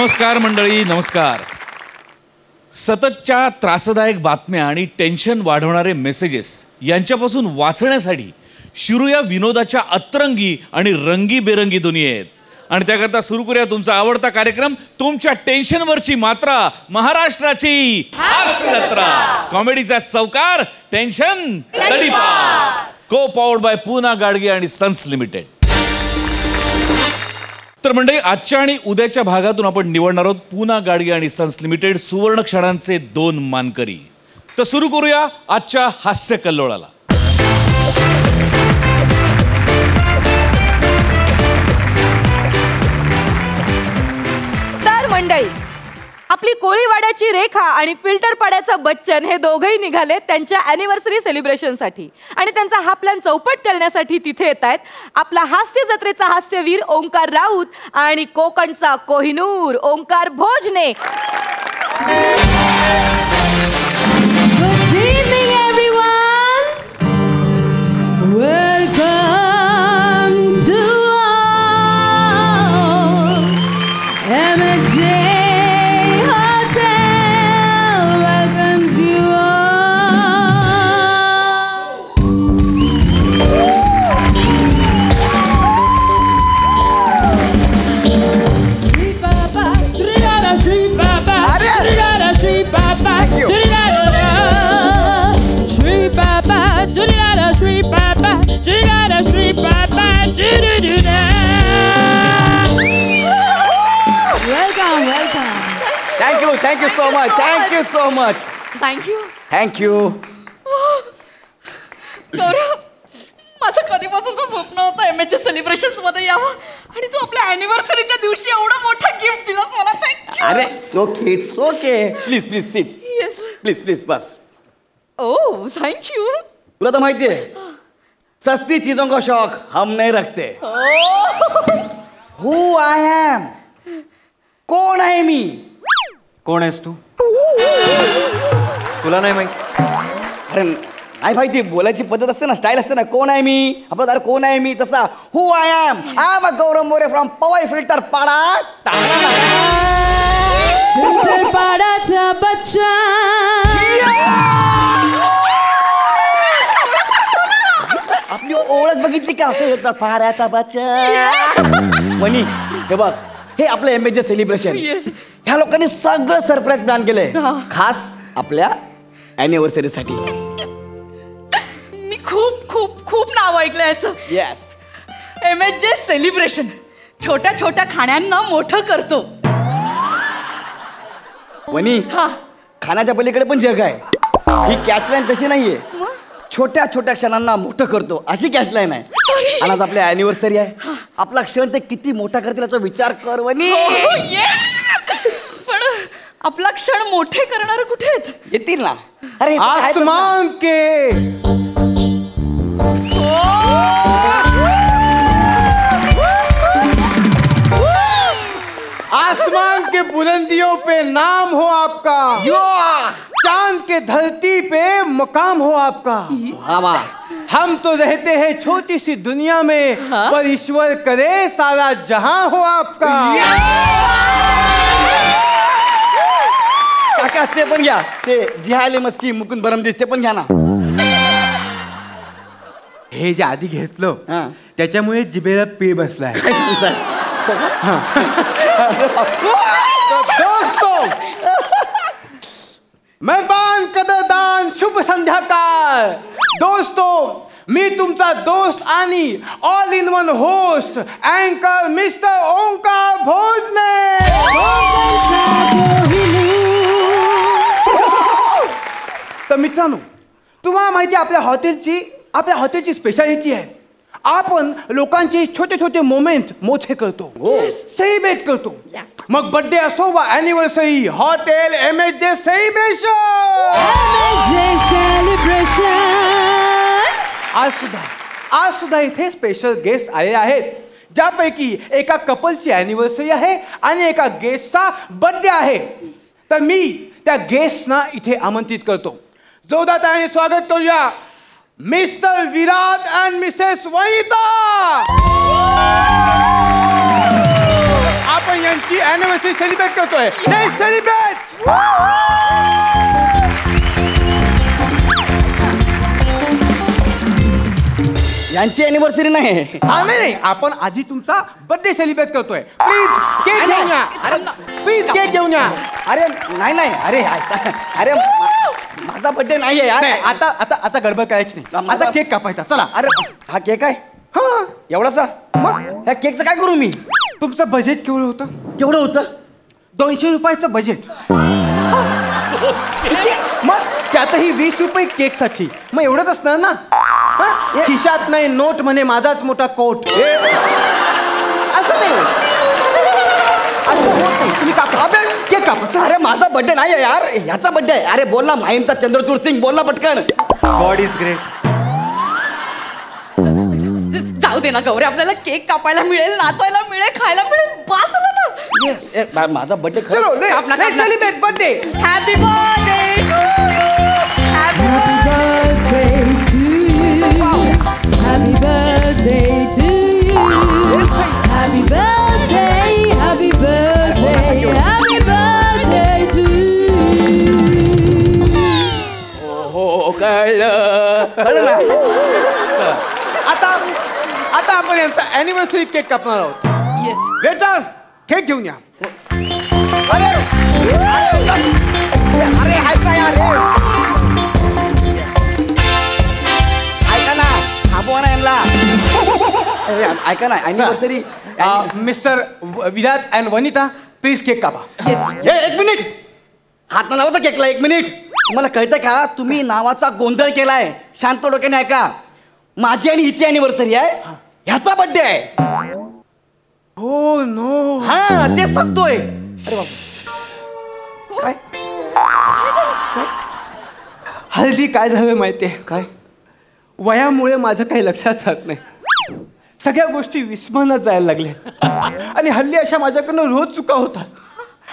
नमस्कार मंडळी, नमस्कार. सततच्या त्रासदायक बातम्या आणि टेन्शन वाढवणारे मेसेजेस यांच्यापासून वाचण्यासाठी शिरूया विनोदाच्या अतरंगी आणि रंगीबेरंगी दुनियेत. आणि त्याकरता सुरू करूया तुमचा आवडता कार्यक्रम, तुमच्या टेन्शनवरची मात्रा, महाराष्ट्राची हास्य जत्रा. कॉमेडीचा चौकार, टेन्शन तडीपार. को पॉवर्ड बाय पूना गाडगे आणि सन्स लिमिटेड. तर मंडळी, आजच्या आणि उद्याच्या भागातून आपण निवडणार आहोत पूना गाडगे आणि सन्स लिमिटेड सुवर्ण क्षणांचे 2 मानकरी. तर सुरू करूया आजच्या हास्य कल्लोळाला. तर मंडळी, आपली कोळीवाड्याची रेखा आणि फिल्टर पाड्याचा बच्चन हे दोघेही निघाले त्यांच्या अॅनिव्हर्सरी सेलिब्रेशनसाठी. आणि त्यांचा हा प्लॅन चौपट करण्यासाठी तिथे येत आहेत आपला हास्य जत्रेचा हास्यवीर ओंकार राऊत आणि कोकणचा Kohinoor Omkar Bhojane. Good evening, everyone. Welcome to MJ Hotel. Welcomes you all. Shri Baba, Triyada Shri Baba, Triyada Shri Baba, Triyada Shri Baba, Triyada Shri Baba, Triyada Shri Baba, Triyada. Welcome, welcome. Thank you so much. Thank you so much. Thank you. Thank you. गौरव, माझं कधीपासूनचं स्वप्न होतं एमएच्या celebrations मध्ये यावं आणि तू आपल्या अॅनिव्हर्सरीच्या दिवशी एवढं मोठं गिफ्ट दिलंस मला. थँक्यू. अरे so kids, okay. Please sit. Yes. Please bus. Oh, thank you. तुला तर माहितीये, सस्ती चीजों का शौक हम नहीं रखते. Who I am? कोण आहे मी? कोण आहेस तू? तुला नाही माहित? अरे नाही माहिती, बोलायची पद्धत असते ना, स्टाईल असते ना. कोण आहे मी? आपलं दार कोण आहे मी तसा. Who I am a Gaurav More from Powai Filter Pada. Filter पाडाचा बच्चा. आपली ओळख बघितली का? फिल्टर पाड्याचा बच्चा. वनी, हे बघ, हे आपलं एमएचे सेलिब्रेशन. ह्या लोकांनी सगळं सरप्राईज प्लॅन केलंय खास आपल्या अॅनिव्हर्सरीसाठी. मी खूप खूप खूप नाव ऐकलं याचं. येस. एमएचे सेलिब्रेशन छोट्या छोट्या खाण्यांना मोठं करतो. वनी, हा, खाण्याच्या पलीकडे पण जग आहे. ही कॅशलाईन तशी नाहीये. छोट्या छोट्या क्षणांना मोठं करतो अशी कॅशलाईन आहे. आणि आज आपली अॅनिव्हर्सरी आहे. आपला क्षण ते किती मोठा करतील याचा विचार कर वनी. पण आपला क्षण मोठे करणार कुठे आहेत? येतील ना. अरे आसमान के आसमान के बुलंदियों पे नाम हो आपका, चांद के धरती पे मकाम हो आपका. हम तो रहते हैं छोटी सी दुनिया में, पर ईश्वर करे सारा जहां हो आपका. काका ते पण घ्या, ते जिहाले मस्की मुकुंद बरमदिस ते पण घ्या ना. हे जे आधी घेतलं हा. त्याच्यामुळे जिभेला पीळ बसलाय. काय सांगताय? दोस्तों, मेहरबान कदरदान, शुभ संध्याकाळ. दोस्तों, मी तुमचा दोस्त आणि ऑल इन वन होस्ट अँकर मिस्टर ओंकार भोजने. तर मित्रांनो, तुम्हाला माहिती आहे आपल्या हॉटेलची स्पेशालिटी आहे. आपण लोकांचे छोटे छोटे मोमेंट मोठे करतो, सेलिब्रेट करतो. मग बर्थडे असो वा अॅनिव्हर्सरी, हॉटेल एमएचे सेलिब्रेशन. आज सुद्धा इथे स्पेशल गेस्ट आले आहेत, ज्यापैकी एका कपलची अॅनिव्हर्सरी आहे आणि एका गेस्टचा बर्थडे आहे. तर मी त्या गेस्टना इथे आमंत्रित करतो. जोरदार स्वागत करूया mister Virat and Mrs Vanita. आपण यांची अॅनिव्हर्सरी सेलिब्रेट करतोय. Let's celebrate. यांची अॅनिव्हर्सरी नाही. नाही, आपण आधी तुमचा बर्थडे सेलिब्रेट करतोय. प्लीज केक घेऊन या. प्लीज केक घेऊन या. अरे नाही अरे अरे माझा बर्थडे नाहीये यार. आता आता आता गडबड करायची नाही. आता केक कापायचा. चला. अरे हा केक आहे हा एवढासा. मग ह्या केकचं काय करू मी? तुमचं बजेट केवढं होतं? केवढं होतं? 200 रुपयाचं बजेट. मग त्यातही 20 रुपये केकसाठी. मग एवढंच असणार ना. खिशात नाही नोट म्हणे माझाच मोठा कोट. असं नाही असं होत नाही. तुम्ही कापा. अबे केक कापा. अरे माझा बर्थडे नाही यार, ह्याचा बर्थडे आहे. अरे बोल ना, माहीमचा चंद्रचूड सिंग, बोल ना पटकन. God is great. जाऊ दे ना गौरी, आपल्याला केक कापायला मिळेल, नाचायला मिळेल, खायला मिळेल, बास झालं ना. माझा बर्थडे चलो let's celebrate birthday. Happy birthday to you. Happy birthday to you. Happy birthday to you. Happy birthday, happy birthday, happy birthday to you. हो कळलं ना. आता आता आपण यांचा अॅनिव्हर्सरी केक कापणार आहोत. येस. वेटर केक घेऊन या. अरे ऐका यार, ऐका ना, थांबवा ना यांना. अरे ऐका ना, anniversary. Mister Virat and Vanita please cake कापा. एक मिनिट. हात नावाचा केकला. 1 मिनिट. तुम्हाला कळतंय का, तुम्ही नावाचा गोंधळ केलाय. शांत डोक्याने ऐका. माझी आणि हिची अॅनिव्हर्सरी आहे, ह्याचा बर्थडे आहे. हो नो. हा तेच सांगतोय. अरे बाबा काय हल्ली काय झालं माहितीये? काय? वयामुळे माझं काही लक्षात राहत नाही. सगळ्या गोष्टी विस्मरणात जायला लागल्या. आणि हल्ली अशा माझ्याकडनं रोज चुका होतात.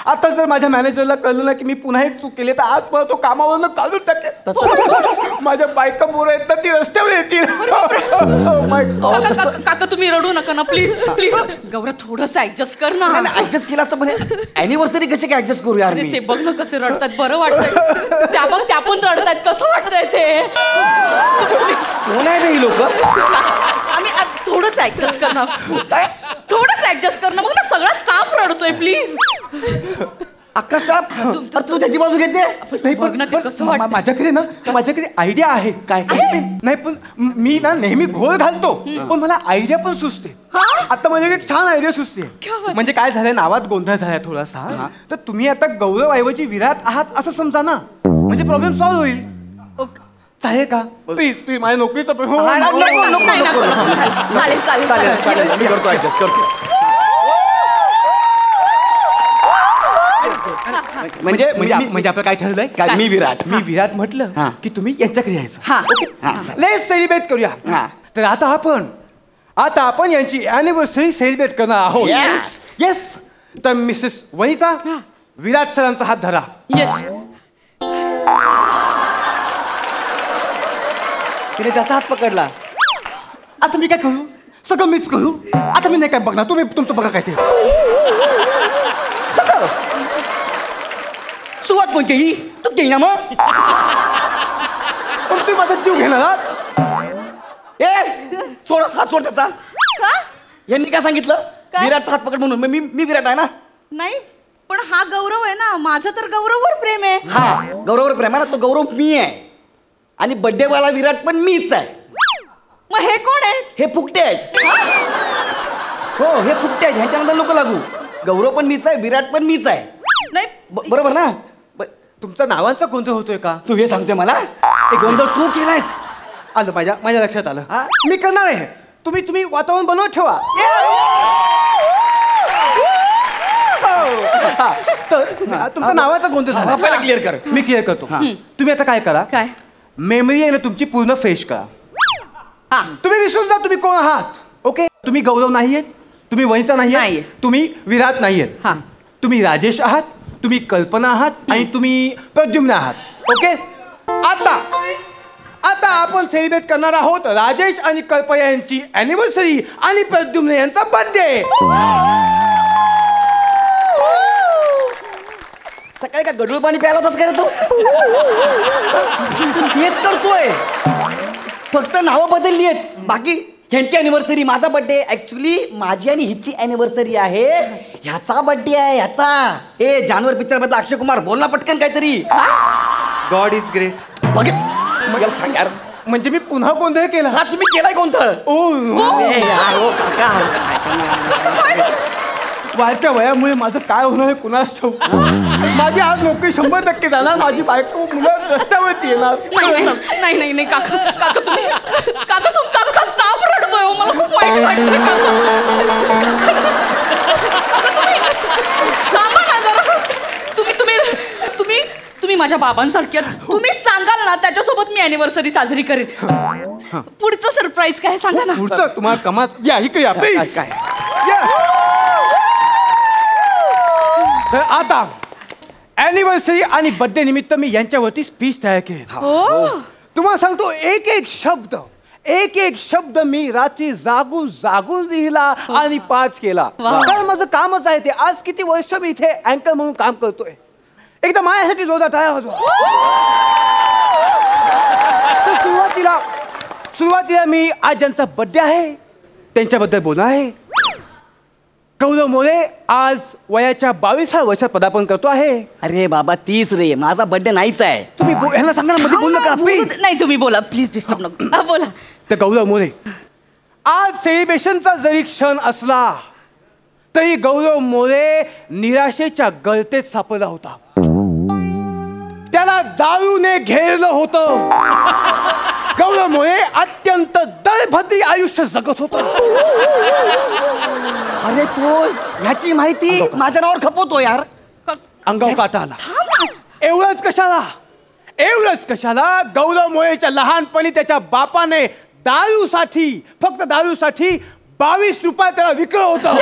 आता जर माझ्या मॅनेजरला कळलं ना की मी पुन्हा एक चूक केली तर आज मला तो कामावरनं काढून टाकेल. माझ्या बायका पोरं आहेत ना, ती रस्त्यावर येतील. काका तुम्ही रडू नका ना प्लीज प्लीज. गौरव थोडंसं ऍडजस्ट कर ना. ऍडजस्ट केला असं म्हणजे अॅनिव्हर्सरी कशी काय ऍडजस्ट करू यार मी? ते बघ ना कसे रडतात. बरं वाटतंय. त्या बघ त्या पण रडतायत. कसं वाटतंय ते? कोण आहे ही लोक? आम्ही थोडंच ऍडजस्ट करणार. थोडंच ऍडजस्ट करणं. मग ना सगळा स्टाफ रडतोय प्लीज. अख्खा स्टाफ. तू त्याची बाजू घेते? बघ ना ते कसं वाटतं. माझ्याकडे आयडिया आहे. काय? नाही पण मी ना नेहमी घोळ घालतो, पण मला आयडिया पण सुचते. आता माझ्याकडे छान आयडिया सुचते. म्हणजे काय झालंय, नावात गोंधळ झालाय थोडासा. तर तुम्ही आता गौरव ऐवजी विराट आहात असं समजा ना, म्हणजे प्रॉब्लेम सॉल्व्ह होईल. चालेल का? प्लीज प्लीज माझ्या नोकरीचा चालेल चालेल चालेल. मी करतो ऍडजस्ट करतो. म्हणजे म्हणजे आपलं काय ठरलंय? काय? मी विराट. मी विराट म्हटलं की तुम्ही यांच्याकडे यायचं. लेट्स सेलिब्रेट करूया. तर आता आपण यांची अॅनिव्हर्सरी सेलिब्रेट करणार आहोत. येस. तर मिसेस वनिता, विराट सरांचा हात धरा. येस. तिने त्याचा हात पकडला. आता मी काय करू? सगळं मीच करू. आता मी नाही काय बघणार, तुम्ही तुमचं बघा काय ते. सुरुवात कोणती ही? तू घे ना मग. पण तुम्ही माझा जीव घेणार आहात? सोड हात, सोड त्याचा. यांनी काय सांगितलं? विराटचा हात पकड म्हणून. मी विराट आहे ना. नाही पण हा गौरव आहे ना. माझं तर गौरववर प्रेम आहे. हा गौरववर प्रेम आहे ना. तो गौरव मी आहे आणि बर्थडे वाला विराट पण मीच आहे. मग हे कोण आहेत? हे फुकटे आहेत. हो हे फुकटे आहेत. ह्यांच्यानंतर लोक लागू. गौरव पण मीच आहे, विराट पण मीच आहे. नाही बरोबर ना? तुमचा नावांचा गोंधळ होतोय का? तू हे सांगतोय मला? ते गोंधळ तू केलायस. आलं माझ्या लक्षात आलं. मी करणार आहे. तुम्ही वातावरण बनवत ठेवा. तर तुमचा नावाचा गोंधळ झाला. पहिला क्लिअर कर. मी क्लिअर करतो. तुम्ही आता काय करा, काय? मेमरी आहे ना तुमची पूर्ण फ्रेश करा. तुम्ही विसरून जा तुम्ही कोण आहात. ओके? तुम्ही गौरव नाहीयेत, तुम्ही वनिता नाहीये, तुम्ही विराट नाहीयेत. तुम्ही राजेश आहात, तुम्ही कल्पना आहात आणि तुम्ही प्रद्युम्न आहात. ओके? आता आपण सेलिब्रेट करणार आहोत राजेश आणि कल्पना यांची अॅनिव्हर्सरी आणि प्रद्युम्न यांचा बर्थडे. सकाळी का गडूळ पाणी प्यायला होतास का रे तू? तेच करतोय, फक्त नावं बदलली आहेत. बाकी ह्यांची अॅनिव्हर्सरी, माझा बर्थडे, ऍक्च्युली माझी आणि हिची अॅनिव्हर्सरी आहे. ह्याचा बर्थडे आहे ह्याचा. ए जानवर पिक्चर मधला अक्षय कुमार, बोल ना पटकन काहीतरी. God is great. बघ मला सांग यार. म्हणजे मी पुन्हा गोंधळ केला? हा तुम्ही केलाय गोंधळ. ओ काका, वाढत्या वयामुळे माझं काय होणार हे कुणास ठाऊक. माझी आज नोकरी 100% जाणार. माझी बायको मुलं रस्त्यावरती येणार. नाही नाही नाही काका, काका तुम्ही, काका तुमचा अख्खा स्टाफ रडतोय हो. मला खूप वाईट वाटतंय काका. ना जरा. तुम्ही माझ्या बाबांसारखे आहात. तुम्ही सांगाल ना त्याच्यासोबत मी अॅनिव्हर्सरी साजरी करेन. पुढचं सरप्राईज काय सांगा ना. पुढचं तुम्हाला कमात या इकडे या प्लीज. काय तर आता अॅनिव्हर्सरी आणि बर्थडे निमित्त मी यांच्यावरती स्पीच तयार केली. तुम्हाला सांगतो, एक एक शब्द मी रात्री जागून जागून लिहिला आणि पाच केला. कारण माझं कामच आहे ते. आज किती वर्ष मी इथे अँकर म्हणून काम करतोय. एकदा माझ्यासाठी जोरदार टाळ्या वाजवा. सुरुवातीला मी आज ज्यांचा बर्थडे आहे त्यांच्याबद्दल बोलणार आहे. गौरव मोरे आज वयाच्या 22व्या वर्षात पदार्पण करतो आहे. अरे बाबा 30 रे, माझा बर्थडे नाहीच आहे. तुम्ही ह्यांना सांगा ना, मध्ये बोलू नका प्लीज. नाही तुम्ही बोला प्लीज, डिस्टर्ब नको. बोला. तर गौरव मोरे, आज सेलिब्रेशनचा जरी क्षण असला तरी गौरव मोरे निराशेच्या गळतेत सापडला होता. त्याला दारूने घेरलं होतं. गौरव मोरे अत्यंत दळभद्री आयुष्य जगत होता. अरे तो ह्याची माहिती माझ्या नावावर खपवतो यार. अंगावर काटा आला. एवढंच कशाला गौरव मोरेच्या लहानपणी त्याच्या बापाने दारूसाठी, फक्त दारूसाठी 22 रुपये त्याला विकलं होतं.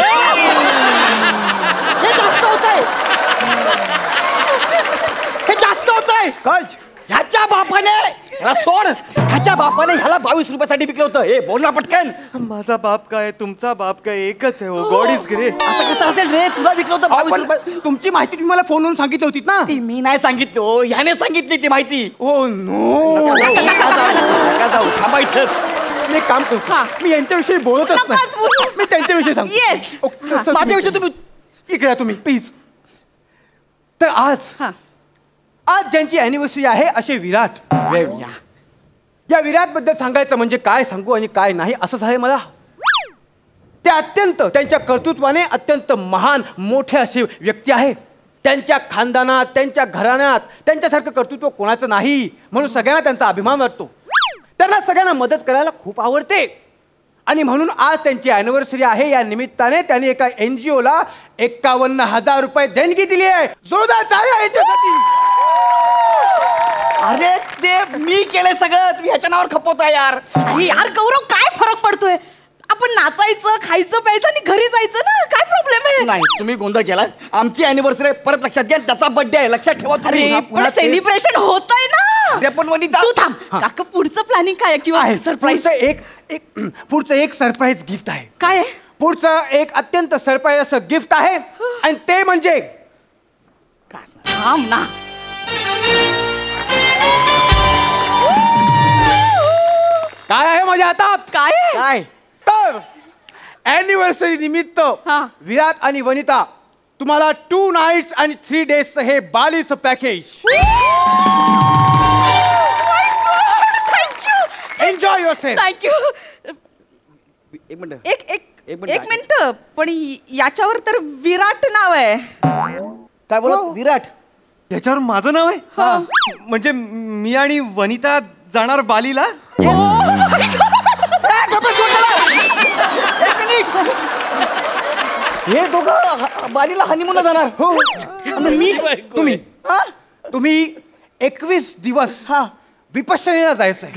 हे जास्त होतंय, हे जास्त होतंय. काय ह्याच्या बापाने, ह्याला सोड, ह्याच्या बापाने ह्याला 22 रुपयासाठी विकलं होतं. हे बोल ना पटकन. माझा बाप काय तुमचा बाप काय एकच आहे. God is great. असं कसं असेल रे? तुला विकलं होतं 22 रुपये. तुमची माहिती तुम्ही मला फोनवरून सांगितली होती ना? ती मी नाही सांगितली हो, ह्याने सांगितली ती माहिती. Oh no. नका जाऊ, थांबा इथेच. मी काम करतो, मी यांच्याविषयी बोलतच नाही. मी त्यांच्याविषयी सांगतो. येस, माझ्याविषयी तुम्ही इकडे तुम्ही प्लीज. तर आज ज्यांची अॅनिव्हर्सरी आहे असे विराट. या विराट बद्दल सांगायचं म्हणजे काय सांगू आणि काय नाही असंच आहे मला. ते अत्यंत त्यांच्या कर्तृत्वाने अत्यंत महान मोठे असे व्यक्ती आहे. त्यांच्या खानदानात, त्यांच्या घराण्यात त्यांच्यासारखं कर्तृत्व कोणाचं नाही, म्हणून सगळ्यांना त्यांचा अभिमान वाटतो. त्यांना सगळ्यांना मदत करायला खूप आवडते आणि म्हणून आज त्यांची अॅनिव्हर्सरी आहे. या निमित्ताने त्यांनी एका NGOला 51,000 रुपये देणगी दिली आहे. जोरदार टाळ्या याच्यासाठी. अरे ते मी केलंय सगळं, तुम्ही ह्याच्या नावावर खपवता यार. अरे यार गौरव, काय फरक पडतोय? आपण नाचायचं, खायचं, प्यायचं आणि घरी जायचं ना. काय प्रॉब्लेम आहे? नाही तुम्ही गोंधळ केला. आमची अॅनिव्हर्सरी परत लक्षात घ्या. त्याचा बर्थडे आहे, लक्षात ठेवा तुम्ही. अरे पण सेलिब्रेशन होतंय ना. अरे पण वनिता, तू थांब काका. पुढचं प्लॅनिंग काय किंवा सरप्राईज पुढचं एक सरप्राईज गिफ्ट आहे. काय आहे? पुढचं एक अत्यंत सरप्राईज असं गिफ्ट आहे आणि ते म्हणजे थांब ना. काय आहे माझ्या हातात? काय आहे? काय तर अॅनिव्हर्सरी निमित्त विराट आणि वनिता तुम्हाला 2 नाईट्स आणि 3 डेजचं हे बालीचं पॅकेज. Enjoy yourself. थँक्यू. एक मिनिट. एक मिनिट. पण याच्यावर तर विराट नाव आहे. काय बोलत विराट? याच्यावर माझं नाव आहे. म्हणजे मी आणि वनिता जाणार बालीला. हे दोघं बालीला हनीमूनला जाणार. हो. मी तुम्ही 21 दिवस विपश्यनेला जायचंय.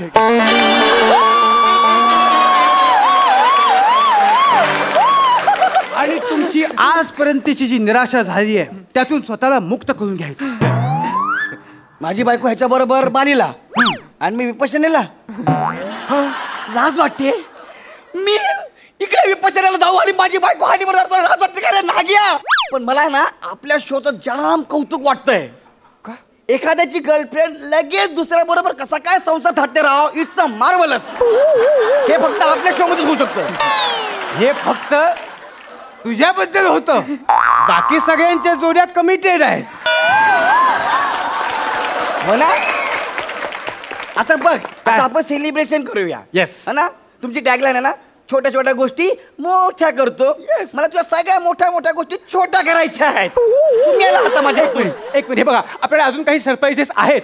आणि तुमची आजपर्यंतची जी निराशा झाली आहे त्यातून स्वतःला मुक्त करून घ्यायचं. माझी बायको ह्याच्या बरोबर बालीला आणि मी विपश्यनेला. लाज वाटते. मी इकडे विपश्यनेला जाऊ आणि माझी बायको हानीमूनला जातो. लाज वाटते का रे नागिया? पण मला ना आपल्या शोचं जाम कौतुक वाटतंय. एखाद्याची गर्लफ्रेंड लगेच दुसऱ्या बरोबर कसा काय संसार थाटते राव, इट्स अ मार्वलस. हे फक्त आपल्या शो मध्ये होऊ शकतं. हे फक्त तुझ्याबद्दल होतं, बाकी सगळ्यांच्या जोड्यात कमिटेड आहेत. म्हणा आता बघ, आता आपण सेलिब्रेशन करूया. Yes. है ना, तुमची टॅगलाईन आहे ना, छोट्या छोट्या गोष्टी मोठ्या करतो. मला तुझ्या सगळ्या मोठ्या मोठ्या गोष्टी छोट्या करायच्या आहेत. तुम्ही याला आता माझ्या एक मिनिट, हे बघा, आपल्याला अजून काही सरप्राईजेस आहेत.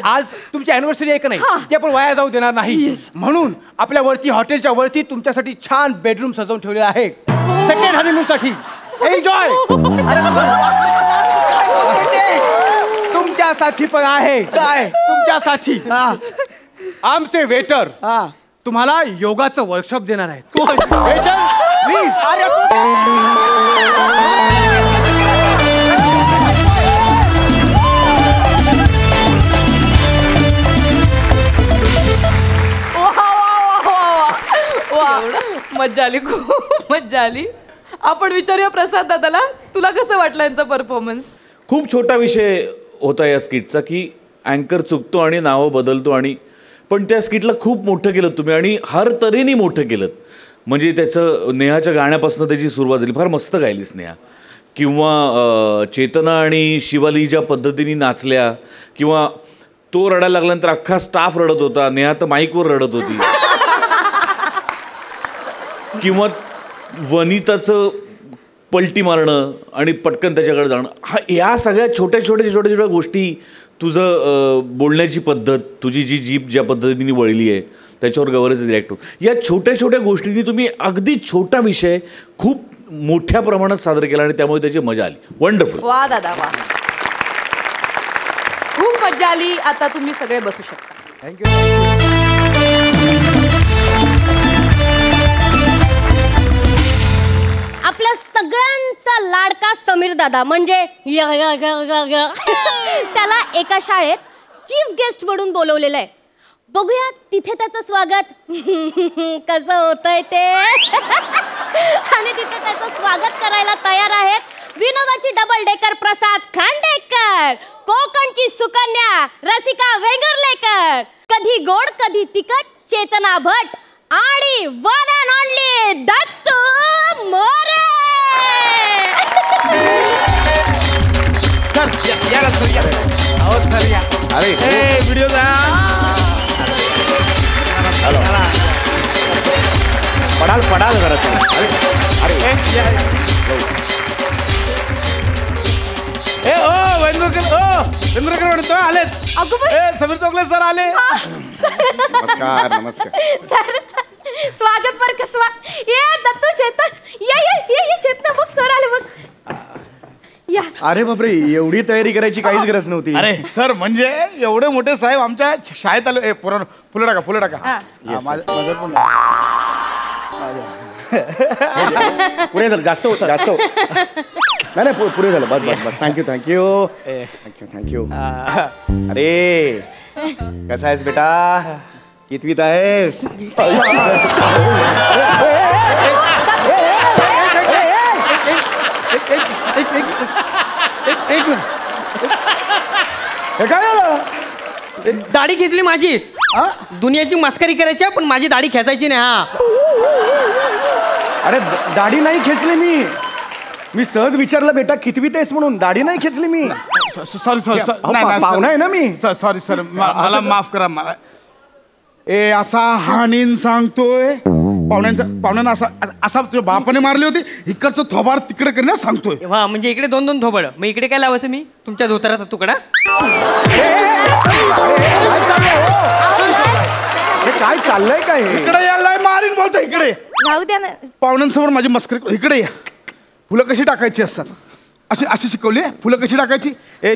आज तुमची अॅनिव्हर्सरी आहे का नाही, ती आपण वाया जाऊ देणार नाही. म्हणून आपल्या वरती, हॉटेलच्या वरती तुमच्यासाठी छान बेडरूम सजवून ठेवलेला आहे सेकंड हनीमून साठी. एन्जॉय. तुमच्यासाठी पण आहे. काय तुमच्यासाठी? आमचे वेटर तुम्हाला योगाचं वर्कशॉप देणार आहेत. Waiter please. मज्जा आली, खूप मज्जा आली. आपण विचारूया प्रसाद दादाला, तुला कसं वाटलं यांचा परफॉर्मन्स? खूप छोटा विषय होता या स्किटचा की अँकर चुकतो आणि नावं बदलतो, आणि पण त्या स्किटला खूप मोठं केलं तुम्ही आणि हर तऱ्हेने मोठं केलं. म्हणजे त्याचं नेहाच्या गाण्यापासून त्याची सुरुवात झाली, फार मस्त गायलीस नेहा. किंवा चेतना आणि शिवाली ज्या पद्धतीने नाचल्या, किंवा तो रडायला लागल्यानंतर अख्खा स्टाफ रडत होता, नेहा तर माईकवर रडत होती. किंवा वनिताचं पलटी मारणं आणि पटकन त्याच्याकडे जाणं, या सगळ्या छोट्या छोट्या गोष्टी, तुझं बोलण्याची पद्धत, तुझी जी जीभ ज्या पद्धतीने वळली आहे त्याच्यावर गवरच रिॲक्ट होतो. या छोट्या छोट्या गोष्टींनी तुम्ही अगदी छोटा विषय खूप मोठ्या प्रमाणात सादर केला आणि त्यामुळे त्याची मजा आली. वंडरफुल. वा दादा वा, खूप मज्जा आली. आता तुम्ही सगळे बसू शकता. थँक्यू. आपल्या सगळ्यांचा लाडका समीर दादा म्हणजे त्याला एका शाळेत चीफ गेस्ट म्हणून बोलवलेलं आहे. बघूया तिथे त्याचं स्वागत कसं होतंय ते. आणि तिथे त्याचं स्वागत करायला तयार आहेत विनोदाची डबल डेकर प्रसाद खांडेकर, कोकणची सुकन्या रसिका वेंगुर्लेकर, कधी गोड कधी तिखट चेतना भट आणि one and only Dattu More. अरे व्हिडिओ पडाल जरा. वेंद्रकर म्हणतो आलेत. समीर चौगले सर आले. नमस्कार. सर स्वागत पर कसवा. ये दत्तू चेतन ये चेतना बघ सर आले बघ. या. अरे बापरे, एवढी तयारी करायची काहीच गरज नव्हती. अरे सर, म्हणजे एवढे मोठे साहेब आमच्या शाळेत आले. फुलं टाका. पुरे झालं, जास्त होतं. नाही पुरे झालं. बस. थँक्यू. अरे कसा आहेस बेटा, कितवीत आहेस? एक मिनिट. हे काय झालं? दाढी खेचली माझी. दुनियाची मस्करी करायची पण माझी दाढी खेचायची नाही. हा अरे दाढी नाही खेचली मी सहज विचारलं बेटा कितवीत आहेस म्हणून. दाढी नाही खेचली मी. सॉरी पाहुणा आहे ना मी. सॉरी सर, मला माफ करा. मला असा हानीन सांगतोय पाहुण्यांना असा तुझ्या बापाने मारली होती, इकडचं थोबाड तिकडे करण्यास सांगतोय. हा म्हणजे इकडे 2-2 थोबड, मग इकडे काय लावायचं मी तुमच्या धोतराचा तुकडा. काय चाललंय काय? इकडे यायला मारीन बोलतो. इकडे राहू द्या ना. पाहुण्यांसमोर माझी मस्करी. इकडे या. फुलं कशी टाकायची असतात अशी शिकवली. फुलं कशी टाकायची.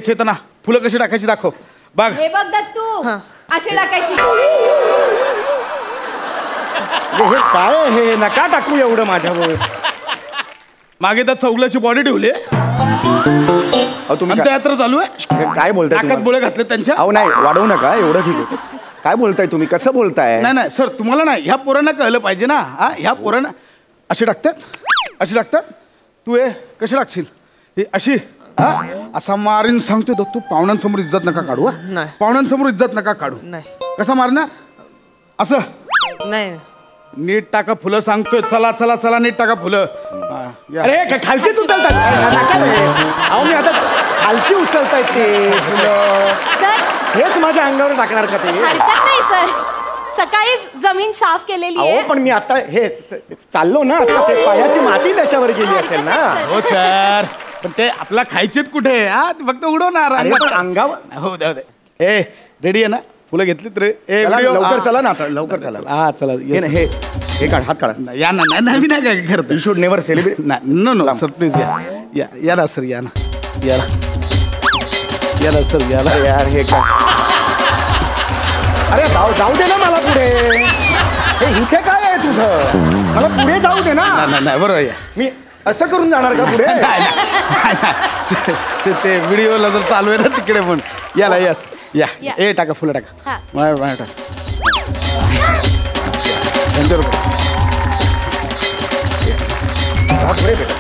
चेतना, फुलं कशी टाकायची दाखव. बघ हे बघ दत्तू, अशी टाकायची. हे काय हे, नका टाकू एवढं माझ्यावर. मागे त्या चौगल्याची बॉडी ठेवली. तुम्ही यात्रा चालू आहे. काय बोलताय? नाकात बोळे घातले त्यांच्या. अहो नाही, वाढवू नका एवढं. ठीक आहे. काय बोलताय तुम्ही, कसं बोलताय? नाही सर, तुम्हाला नाही, ह्या पोरांना कळलं पाहिजे ना. ह्या पोरांना अशी टाकतात. तू कशी टाकशील? ही अशी हा असा मारीन सांगतो तो तू पाहुण्यांसमोर इज्जत नका काढू हा नाही. पाहुण्यांसमोर इज्जत नका काढू नाही कसा मारणार असं नाही नीट टाका फुलं सांगतोय चला चला चला नीट टाका फुलं हा, या. अरे खालची उचलतात अहो मी आता खालची उचलतायत ते फुलं. सर हेच माझ्या अंगावर टाकणार का ते हरकत नाही सर सकाळी जमीन साफ केलेली आहे अहो पण मी आता हे चाललो ना आता ते पायाची माती त्याच्यावर गेली असेल ना हो सर पण ते आपला खायचेत कुठे हा ते फक्त उडवणार अरे पण अंगावर हो द्या दे ए रेडी आहे ना फुलं घेतलीत रे ए चला, video? लवकर हा. चला ना आता लवकर चला हा चला हे ना, हे काढ हात काढा या ना नाही मी नाही काय करत you should never celebrate no no sir please या या ना सर या ना या ना सर या ना यार हे काय अरे जाऊ दे ना मला पुढे हे इथे काय आहे तुझं मला पुढे जाऊ दे ना नाही बरोबर या मी असं करून जाणार का पुढे ते व्हिडिओला जर चालू आहे ना तिकडे पण याला यस या या. ए टाका फुलं टाका हा. माझ्या टाका 5 रुपये पुढे भेटा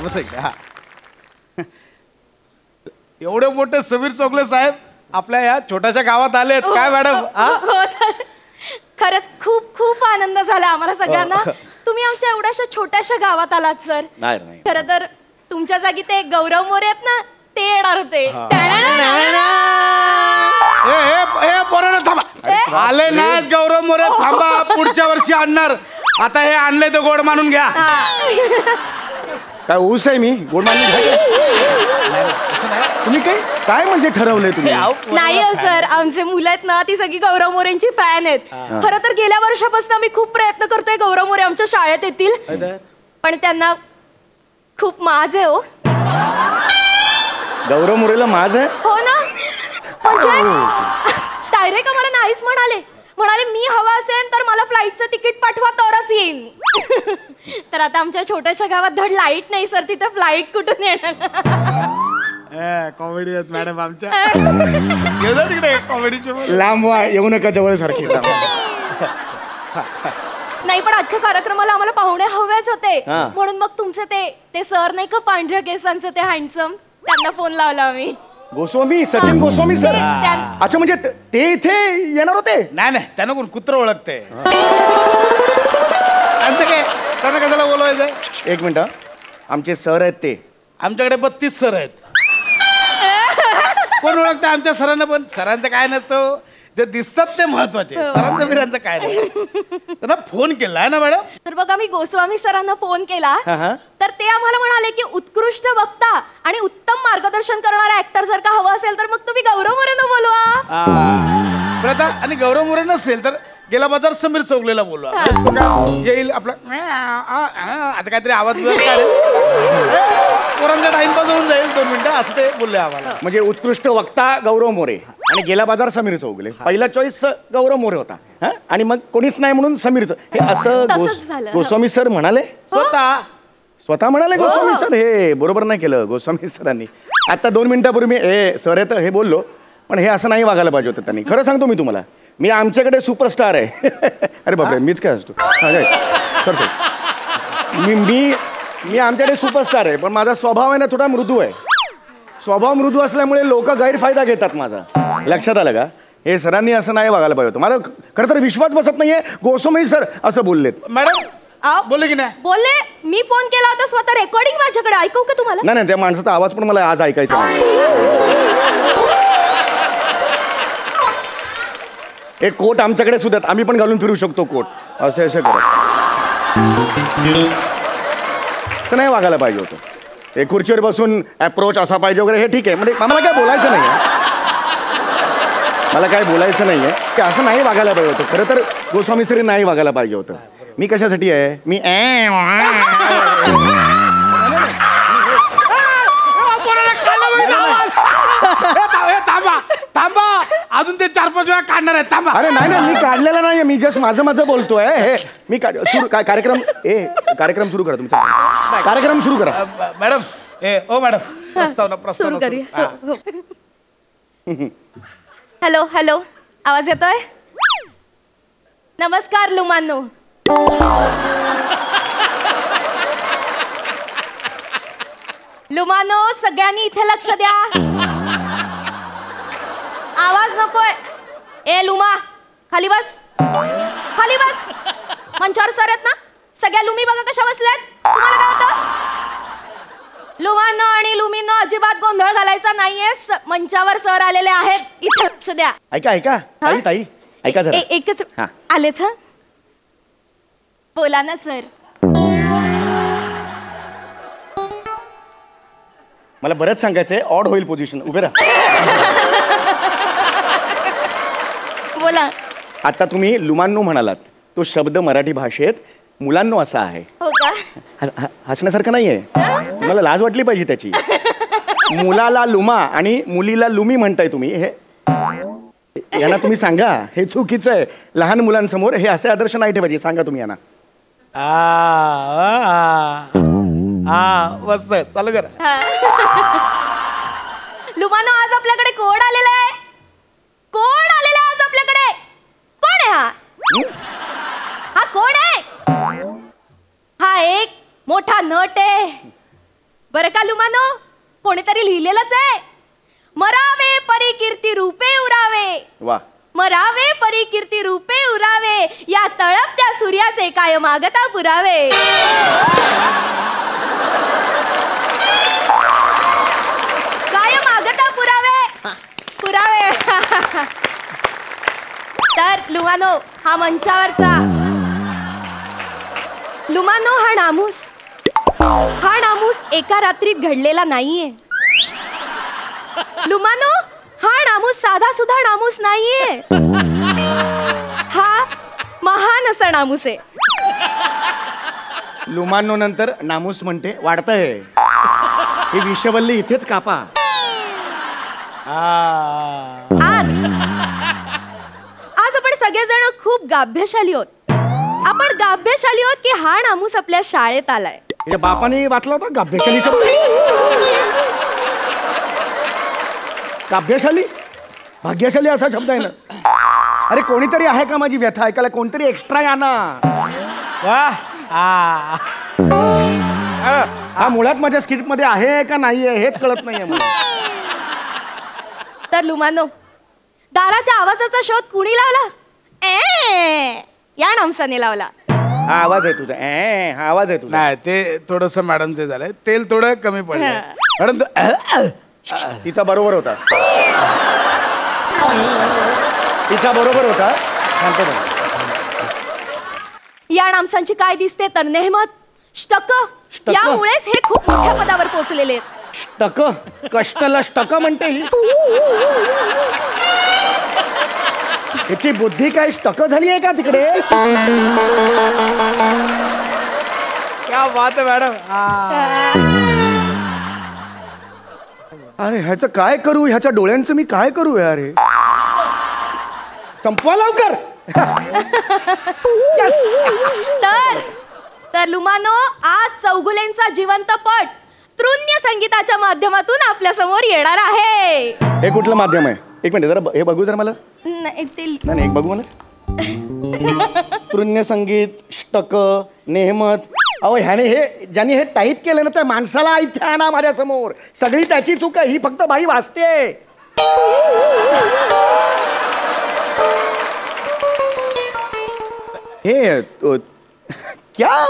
बस आहे का? हा एवढे मोठे समीर चोगले साहेब आपल्या या छोट्याशा गावात आलेत काय मॅडम हा हो सर खरंच खूप खूप आनंद झाला आम्हाला सगळ्यांना तुम्ही आमच्या एवढ्याशा छोट्याशा गावात आलात सर नाही खरं तर तुमच्या जागी ते गौरव मोरे आहेत ना ते येणार होते ए पोरांनो थांबा आले नाहीत गौरव मोरे थांबा पुढच्या वर्षी आणणार आता हे आणले तर गोड मानून घ्या काय ऊस आहे मी गोड मानून तुम्ही काय म्हणजे ठरवलंय तुम्ही नाही हो सर आमचे मुलं आहेत ना ती सगळी गौरव मोरेंची फॅन आहेत खरं तर गेल्या वर्षापासून आम्ही खूप प्रयत्न करतोय गौरव मोरे आमच्या शाळेत येतील पण त्यांना खूप माज आहे हो गौरव मोरेला माझ आहे हो ना म्हणजे डायरेक्ट आम्हाला नाहीच म्हणाले मी हवा असेल तर मला फ्लाईटचं तिकीट पाठवा तरच येईन तर आता आमच्या छोट्याशा गावात धड लाईट नाही सर तिथे फ्लाईट कुठून येणार कॉमेडी आहेत मॅडम आमच्या गेलो तिकडे कॉमेडीची लांब येऊ नका जवळ सारखी नाही पण आजच्या कार्यक्रमाला आम्हाला पाहुणे हवेच होते हा. म्हणून मग तुमचे ते सर नाही का पांढऱ्या केसांचे ते हँडसम त्यांना फोन लावला आम्ही गोस्वामी सचिन गोस्वामी सर अच्छा म्हणजे ते इथे येणार होते नाही त्यांना कोण कुत्र ओळखते आमचं काय त्यांना कशाला बोलवायचं एक मिनिट आमचे सर आहेत ते आमच्याकडे 32 सर आहेत कोण ओळखतं आमच्या सरांना पण सरांचं काय नसतं जे दिसतात ते महत्वाचे सरांचं बिरांचं काय नाही त्यांना फोन केलाय ना मॅडम तर बघ आम्ही गोस्वामी सरांना फोन केला हा. तर ते आम्हाला म्हणाले की उत्कृष्ट वक्ता आणि उत्तम मार्गदर्शन करणारा ऍक्टर जर का हवा असेल तर मग तुम्ही गौरव मोरेंना बोलवा प्रथा आणि गौरव मोरे नसेल तर गेला बाजार समीर चौगलेला बोलवा म्हणजे तो काय येईल आपला आता काहीतरी आवाज पोरांचा टाइमपास होऊन जाईल 2 मिनिटं असं ते बोलले आम्हाला म्हणजे उत्कृष्ट वक्ता गौरव मोरे आणि गेला बाजार समीर चौगले पहिला चॉईस गौरव मोरे होता हा? आणि मग कोणीच नाही म्हणून समीरचं हे असं तसंच झालं. गोस्वामी सर म्हणाले स्वतः म्हणाले हो. गोस्वामी सर हे बरोबर नाही केलं गोस्वामी सरांनी आता 2 मिनिटापूर्वी मी हे सर येतं हे बोललो पण हे असं नाही वागायला पाहिजे होतं त्यांनी खरं सांगतो मी तुम्हाला मी आमच्याकडे सुपरस्टार आहे अरे बापरे मीच काय असतो सर मी आमच्याकडे सुपरस्टार आहे पण माझा स्वभाव आहे ना थोडा मृदू आहे स्वभाव मृदू असल्यामुळे लोक गैरफायदा घेतात माझा लक्षात आलं का हे सरांनी असं नाही वागायला पाहिजे होतं मला खरं तर विश्वास बसत नाहीये गोस्वामी सर असं बोललेत मॅडम बोलले की नाही बोलले मी फोन केला होता स्वतः रेकॉर्डिंग माझ्याकडे ऐकू का तुम्हाला नाही त्या माणसाचा आवाज पण मला आज ऐकायचा नाही एक कोट आमच्याकडे सुद्धा आम्ही पण घालून फिरू शकतो कोट असे करत तर नाही वागायला पाहिजे होतं एक खुर्चीवर बसून अप्रोच असा पाहिजे वगैरे हे ठीक आहे म्हणजे मला काय बोलायचं नाही मला काय बोलायचं नाही आहे की असं नाही वागायला पाहिजे होतं खरं तर गोस्वामी सरी नाही वागायला पाहिजे होतं मी कशासाठी आहे मी थांबा अजून ते 4-5 वेळा काढणार आहेत थांबा अरे नाही मी काढलेला नाही मी जस्ट माझं बोलतोय हे मी कार्यक्रम सुरू करा तुमचा कार्यक्रम सुरू करा मॅडम मॅडम सुरू करूया हॅलो हॅलो आवाज येतोय नमस्कार लुमानो लुमानो सगळ्यांनी इथे लक्ष द्या. आवाज नकोय. ए लुमा खाली बस, खाली बस. मंचावर सर आहेत ना, सगळ्या लुमी बघा कशा बसल्यात. तुम्हाला काय होतं? लुमानो आणि लुमीनो अजिबात गोंधळ घालायचा नाहीये. मंचावर सर आलेले आहेत, इथे लक्ष द्या. ऐका ऐका ताई ताई ऐका जरा. एकच हा. आलेच. हा बोला ना सर. मला बरंच सांगायचंय. ऑड होईल पोझिशन. उभे राहा. बोला. आता तुम्ही लुमान्नो म्हणालात. तो शब्द मराठी भाषेत मुलांनो असा आहे. हो का? हसण्यासारखं नाहीये. तुम्हाला लाज वाटली पाहिजे त्याची. मुलाला लुमा आणि मुलीला लुमी म्हणताय तुम्ही. हे यांना तुम्ही सांगा हे चुकीचं आहे. लहान मुलांसमोर हे असे आदर्श नाही ठेवायचे. सांगा तुम्ही यांना. मस्त आहे. चालू करा. लुमानो आज आपल्याकडे कोण आलेला आहे? कोण आलेला आहे आज आपल्याकडे? कोण आहे हा? हा कोण आहे? हा एक मोठा नट आहे बरं का लुमानो. कोणीतरी लिहिलेलंच आहे, मरावे परी कीर्ती रूपे उरावे. वा. मरावे परी कीर्ती रूपे उरावे, या तळपत्या सूर्याचे काय मागता पुरावे. काय मागता पुरावे, पुरावे. तर लुमानो हा मंचावरचा लुमानो हा नामूस एका रात्रीत घडलेला नाहीये. लुमानो हा नामूस साधा सुद्धा नामूस नाहीये. हा महान असा नामूस आहे. लुमान्नो नंतर नामूस म्हणते. वाढतंय. ही विषवल्ली इथेच कापा. आज आपण सगळेजण खूप गाभ्यशाली आहोत. आपण गाभ्यशाली आहोत की हा नामूस आपल्या शाळेत आलाय. बापाने वाचला होता गाभ्यशाली शब्द. गाभ्यशाली भाग्यशाली असा शब्द आहे ना. अरे कोणीतरी आहे का माझी व्यथा ऐकायला? कोणतरी एक्स्ट्रा या ना. हा मुळात माझ्या स्क्रिप्ट मध्ये आहे का नाहीये हेच कळत नाहीये मला. तर लुमानो दाराच्या आवाजाचा शोध कुणी लावला? या नामसाने लावला. हा आवाज आहे तुझा. हा आवाज आहे तुझा. नाही ते थोडस मॅडम ते झालंय. तेल थोडं कमी पडलं मॅडम. तिचा बरोबर होता. तिचा बरोबर होता. या नामसांची काय दिसते तर नेहमत ष्टक. यामुळेच हे खूप मोठ्या पदावर पोहोचलेले आहेत. ष्टक कष्टला ष्टक म्हणते ही. याची बुद्धी काय ष्टक झाली आहे का तिकडे? क्या बात आहे मॅडम. अरे ह्याचं काय करू? ह्याच्या डोळ्यांचं मी काय करू यार? हे संपवा लवकर. तर लुमानो आज चौगुलेंचा जिवंत पट तृण्य संगीताच्या माध्यमातून आपल्या समोर येणार आहे. हे कुठलं माध्यम आहे? एक मिनिट जरा हे बघू जरा मला. नाही एक बघू मला. तृण्य संगीत ष्टक नेहमत. अहो ह्याने हे ज्यांनी हे टाईप केलं ना त्या माणसाला इथे आणा माझ्या समोर. सगळी त्याची चूक आहे. ही फक्त बाई वाचते. हे क्या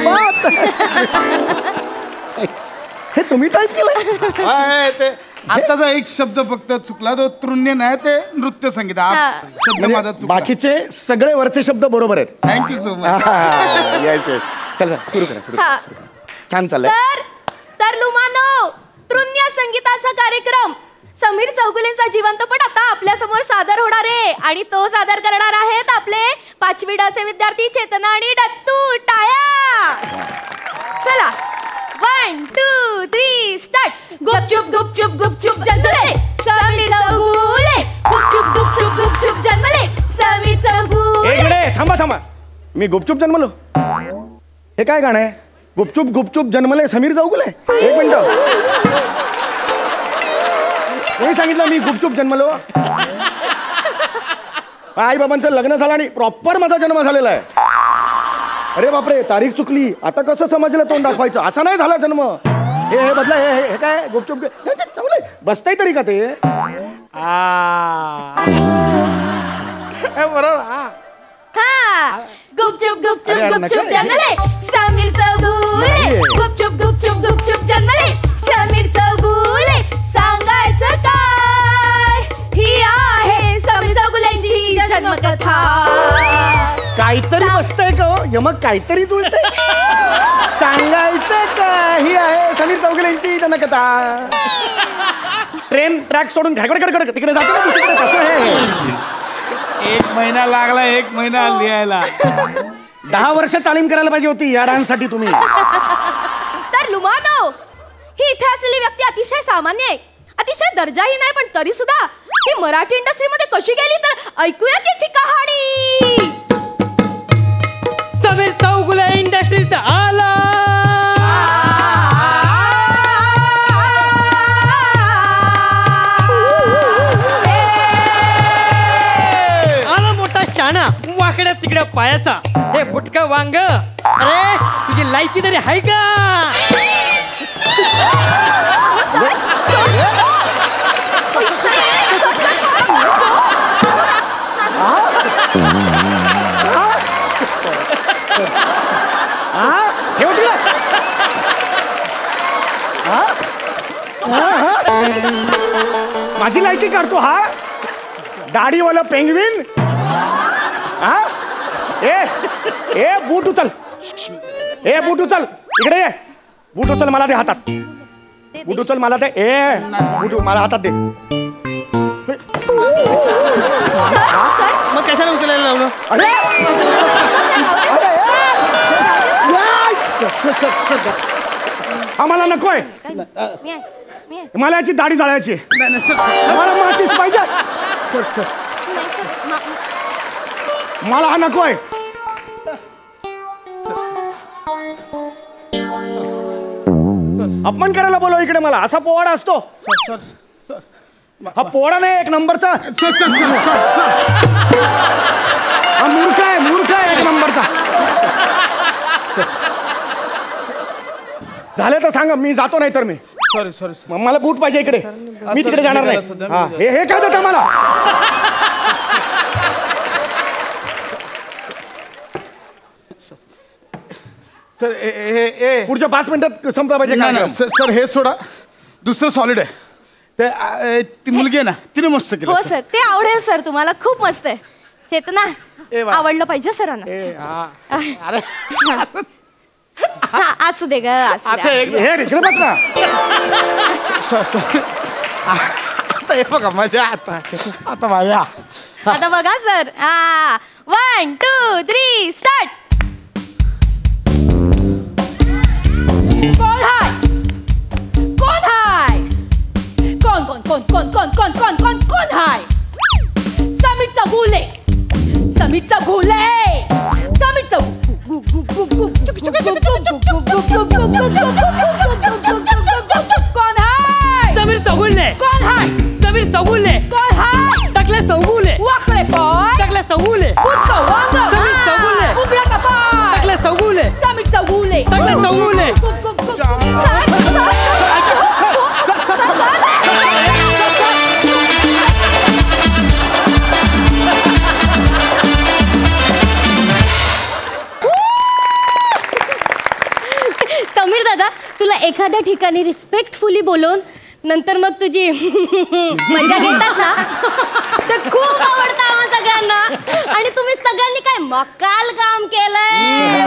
बात. हे तुम्ही टाईप केलं? ते आताचा एक शब्द फक्त चुकला. तो तृण्य नाही ते नृत्य संगीत शब्द माझा चुकला. बाकीचे सगळे वरचे शब्द बरोबर आहेत. Thank you so much. Yes yes. चला सुरू करा सुरू करा. छान चाललंय. तर लुमानो तृण्य संगीताचा कार्यक्रम समीर चौगुलेंचा जिवंतपट आता आपल्या समोर सादर होणार आहे. आणि तो सादर करणार आहेत आपले 5वी ड चे विद्यार्थी चेतना आणि दत्तू. टाळ्या. चला 1 2 3 स्टार्ट. गुपचुप गुपचुप गुपचुप जन्मले समीर चौगुले. गुपचुप गुपचुप गुपचुप जन्मले समीर चौगुले. इकडे थांबा थांबा. मी गुपचूप जन्मलो? हे काय गाणं आहे? गुपचूप गुपचूप जन्मले समीर चौगुले. एक मिनिट. कोणी सांगितलं मी गुपचूप जन्मलो? आई बाबांचं लग्न झालं आणि प्रॉपर माझा जन्म झालेला आहे. अरे बापरे तारीख चुकली. आता कसं समजलं तोंड दाखवायचं? असा नाही झाला जन्म. हे बदला हे काय गुपचूप चांगलं बसताय तरी का ते बरोबर गुपचूप गुपचूप गुपचूप जन्मले समीर चौगुले गुपचूप गुपचूप गुपचूप जन्मले समीर चौगुले सांगायचं काय ही आहे समीर चौगुल्यांची जन्मकथा काहीतरी बसतंय का यमक काहीतरी जुळतंय सांगायचं का ही आहे समीर चौगुलेंची जनकथा ट्रेन ट्रॅक सोडून घडघड तिकडे जातो ना दुसरीकडे कसं आहे 1 महिना लागला 1 महिना लिहायला 10 वर्ष तालीम करायला पाहिजे होती या डान्ससाठी तुम्ही तर लुमानो ही इथे असलेली व्यक्ती अतिशय सामान्य आहे अतिशय दर्जाही नाही पण तरी सुद्धा ही मराठी इंडस्ट्रीमध्ये कशी गेली तर ऐकूया त्याची कहाणी समीर चौगुले इंडस्ट्रीत आला शाना वाकड्या तिकड्या पायाचा हे बुटका वांग अरे तुझी लायकी तरी आहे का माझी लायकी काढतो हा दाढीवाला पेंगविन ए बूट उचल बूट उचल इकडे ये बूट उचल मला दे हातात बूट उचल मला दे बूट मला हातात दे मग कशाला उचलायला लावलं अरे आम्हाला नकोय मला याची दाढी जाळायची मला माचीस पाहिजे मला हा नकोय अपमान करायला बोलव इकडे मला असा पोवाडा असतो हा पोवाडा नाही 1 नंबरचा हा मूर्ख आहे 1 नंबरचा झाले तर सांगा मी जातो नाही तर मी सॉरी मला बूट पाहिजे इकडे मी तिकडे जाणार नाही हे काय देतं मला सर पुढच्या 5 मिनिटात संपला पाहिजे सर हे सोडा दुसरं सॉलिड आहे ते ती मुलगी आहे ना तिने मस्त केलं हो सर ते आवडेल सर तुम्हाला खूप मस्त आहे चेतना आवडलं पाहिजे सरांना अरे असू दे ग आता हे बघा मजा आता माझ्या आता बघा सर 1 2 3 स्टार्ट कौन है कौन है समीर चौगुले टाकल्या चौगुले वाकडे पाय टाकल्या चौगुले बुटका वांग समीर चौगुले उघड्या कपाळ टाकल्या चौगुले समीर चौगुले टाकल्या चौगुले समीर दादा तुला एखाद्या ठिकाणी रिस्पेक्टफुली बोलून नंतर मग तुझी मजा घेतात ना ते खूप आवडतं आम्हा सगळ्यांना आणि तुम्ही सगळ्यांनी काय मक्काल काम केलंय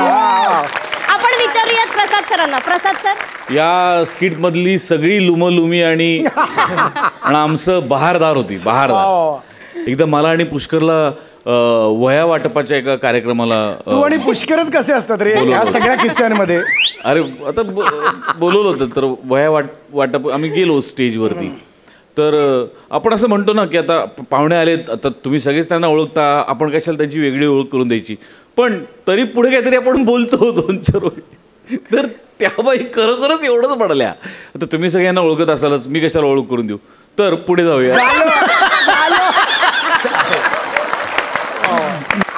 आपण विचारूयात प्रसाद सरांना प्रसाद सर या स्किट मधली सगळी लुमलुमी आणि आमचं बहारदार होती बहारदार एकदम मला आणि पुष्करला वह्या वाटपाच्या एका कार्यक्रमाला तू आणि पुष्करच कसे असतात रे या सगळ्या किस्स्यांमध्ये अरे आता बोलवलं होतं तर वह्या वाटप आम्ही गेलो स्टेजवरती तर आपण असं म्हणतो ना की आता पाहुणे आलेत आता तुम्ही सगळेच त्यांना ओळखता आपण कशाला त्यांची वेगळी ओळख करून द्यायची पण तरी पुढे काहीतरी आपण बोलतो 2-4 ओळी तर त्या बाई खरोखरच एवढंच पडल्या आता तुम्ही सगळ्यांना ओळखत असालच मी कशाला ओळख करून देऊ तर पुढे जाऊया